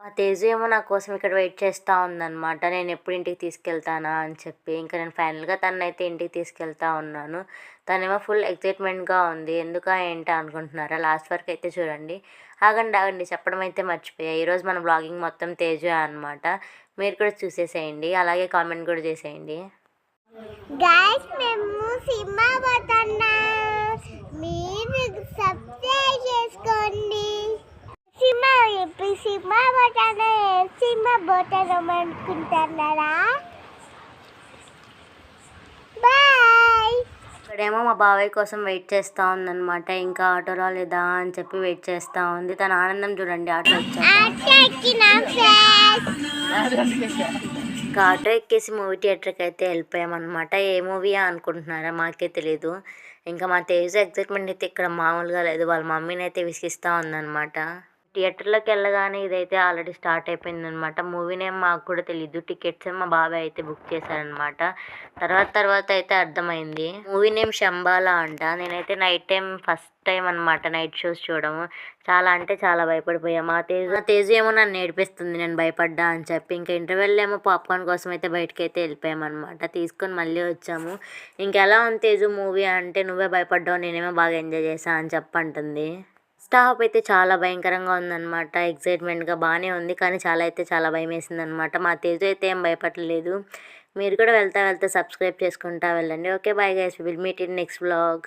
మా తేజు ఏమో నా కోసం ఇక్కడ వెయిట్ చేస్తూ ఉందనమాట. నేను ఎప్పుడు ఇంటికి తీసుకెళ్తానా అని చెప్పి. ఇంకా నేను ఫైనల్‌గా తననైతే ఇంటికి తీసుకెళ్తా ఉన్నాను. తనేమో ఫుల్ ఎక్సైట్‌మెంట్‌గా ఉంది. ఎందుకా ఏంటా అనుకుంటున్నారా? లాస్ట్ వరకు అయితే చూడండి. ఆగండి, ఆగండి చెప్పడం అయితే మర్చిపోయా. ఈరోజు మన వ్లాగింగ్ మొత్తం తేజే అనమాట. మీరు కూడా చూసేసేయండి. అలాగే కామెంట్ కూడా చేసేయండి. గైస్ మేము సినిమా పోతున్నాం. మీరు సబ్స్క్రైబ్ చేసుకోండి. సినిమా పోతాను. సినిమా పోతాం అనుకుంటున్నారా? బాయ్. ఇక్కడేమో మా బాబాయ్ కోసం వెయిట్ చేస్తూ ఉందనమాట. ఇంకా ఆటో రాలేదా అని చెప్పి వెయిట్ చేస్తూ ఉంది. తన ఆనందం చూడండి ఆటో వచ్చాక. ఇంకా ఆటో ఎక్కేసి మూవీ థియేటర్కి అయితే వెళ్ళిపోయామన్నమాట. ఏ మూవీయా అనుకుంటున్నారా? మాకే తెలీదు. ఇంకా మా తేజు ఎగ్జైట్మెంట్ అయితే ఇక్కడ మామూలుగా లేదు. వాళ్ళ మమ్మీని అయితే విసిగిస్తూ ఉందన్నమాట. థియేటర్లోకి వెళ్ళగానే ఇదైతే ఆల్రెడీ స్టార్ట్ అయిపోయిందనమాట. మూవీ నేమ్ మాకు కూడా తెలీదు. టికెట్స్ మా బాబాయ్ అయితే బుక్ చేశారనమాట. తర్వాత అయితే అర్థమైంది. మూవీ నేమ్ శంబాలా అంట. నేనైతే నైట్ టైం ఫస్ట్ టైం అనమాట నైట్ షోస్ చూడము. చాలా అంటే చాలా భయపడిపోయా. మా తేజు ఏమో నన్ను ఏడిపిస్తుంది నేను భయపడ్డా అని చెప్పి. ఇంకా ఇంటర్వెల్ ఏమో పాప్కార్న్ కోసం అయితే బయటకి అయితే వెళ్ళిపోయామన్నమాట. తీసుకొని మళ్ళీ వచ్చాము. ఇంకెలా ఉంది తేజు మూవీ అంటే, నువ్వే భయపడ్డావు నేనేమో బాగా ఎంజాయ్ చేశా అని చెప్పంటుంది. ఫస్ట్ హాఫ్ అయితే చాలా భయంకరంగా ఉందన్నమాట. ఎక్సైట్మెంట్‌గా బాగానే ఉంది. కానీ చాలా భయమేసిందనమాట. మా తేజు అయితే ఏం భయపడలేదు. మీరు కూడా వెళ్తా సబ్స్క్రైబ్ చేసుకుంటా వెళ్ళండి. Okay bye guys, will meet in next vlog.